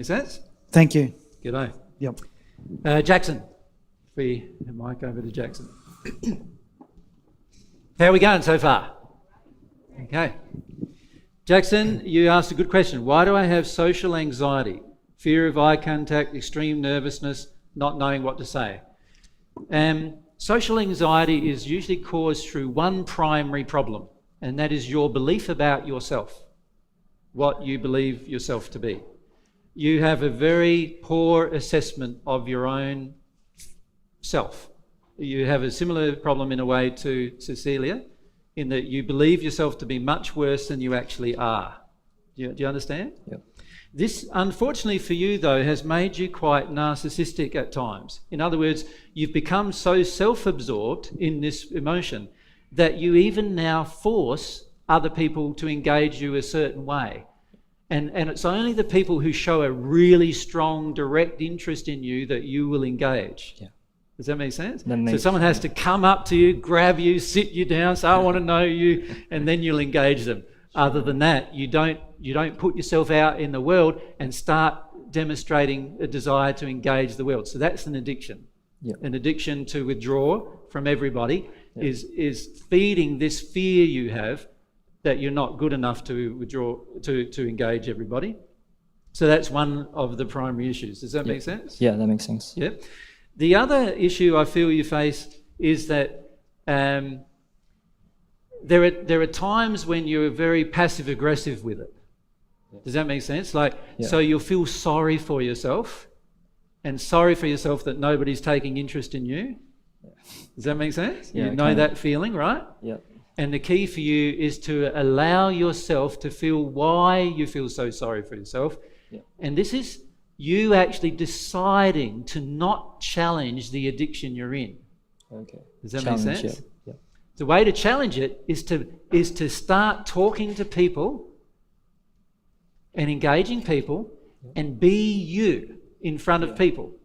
Makes sense? Thank you. G'day. Yep. Jackson. If we have mic over to Jackson. How are we going so far? Okay. Jackson, you asked a good question. Why do I have social anxiety? Fear of eye contact, extreme nervousness, not knowing what to say. Social anxiety is usually caused through one primary problem, and that is your belief about yourself, what you believe yourself to be. You have a very poor assessment of your own self. You have a similar problem in a way to Cecilia, in that you believe yourself to be much worse than you actually are. Do you understand? Yep. This, unfortunately for you though, has made you quite narcissistic at times. In other words, you've become so self-absorbed in this emotion that you even now force other people to engage you a certain way. And it's only the people who show a really strong direct interest in you that you will engage. Yeah. Does that make sense? That So someone has to come up to you, grab you, sit you down, say, I want to know you, and then you'll engage them. Other than that, you don't put yourself out in the world and start demonstrating a desire to engage the world. So that's an addiction. Yeah. An addiction to withdraw from everybody is feeding this fear you have that you're not good enough to withdraw, to engage everybody. So that's one of the primary issues. Does that make sense? Yeah, that makes sense. Yeah. The other issue I feel you face is that there are times when you're very passive aggressive with it. Does that make sense? So you'll feel sorry for yourself, and sorry for yourself that nobody's taking interest in you. Does that make sense? Yeah, You know that feeling, right? Yeah. And the key for you is to allow yourself to feel why you feel so sorry for yourself. Yeah. And this is you actually deciding to not challenge the addiction you're in. Okay. Does that make sense? Yeah. Yeah. The way to challenge it is to start talking to people and engaging people and be you in front of people,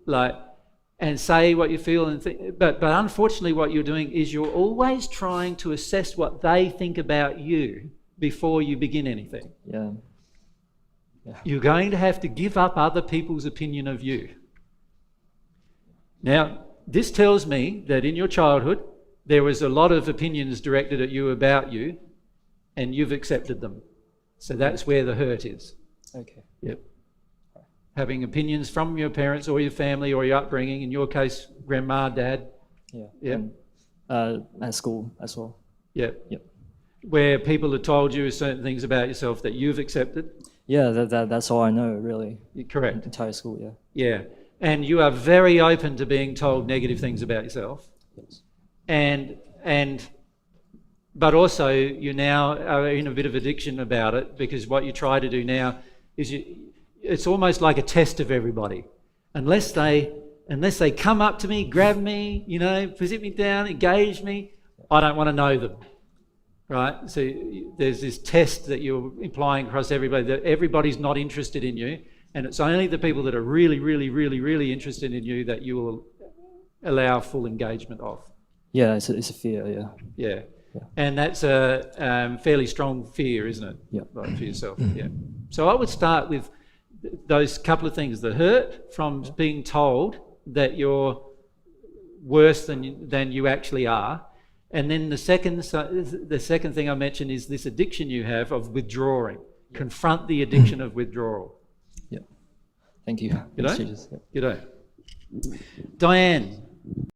and say what you feel and think. But unfortunately, what you're doing is you're always trying to assess what they think about you before you begin anything. Yeah. You're going to have to give up other people's opinion of you. Now, this tells me that in your childhood, there was a lot of opinions directed at you about you, and you've accepted them. So that's where the hurt is. Okay. Yep. Having opinions from your parents or your family or your upbringing, in your case, grandma, dad. Yeah. Yeah. And, at school as well. Yep. Yep. Where people have told you certain things about yourself that you've accepted. Yeah, that's all I know, really. Correct. Entire school, yeah. Yeah. And you are very open to being told negative things about yourself. Yes. But also you now are in a bit of addiction about it, because what you try to do now is it's almost like a test of everybody. Unless they come up to me, grab me, sit me down, engage me, I don't want to know them. Right? So there's this test that you're implying across everybody, that everybody's not interested in you, and it's only the people that are really, really, really, really interested in you that you will allow full engagement of. Yeah, it's a fear, yeah. Yeah. And that's a fairly strong fear, isn't it? Yeah. Right, for yourself. Yeah. So I would start with those couple of things: the hurt from being told that you're worse than you actually are, and then the second thing I mentioned is this addiction you have of withdrawing. Confront the addiction of withdrawal. Yeah. Thank you. G'day. Jesus. Yeah. G'day. Diane,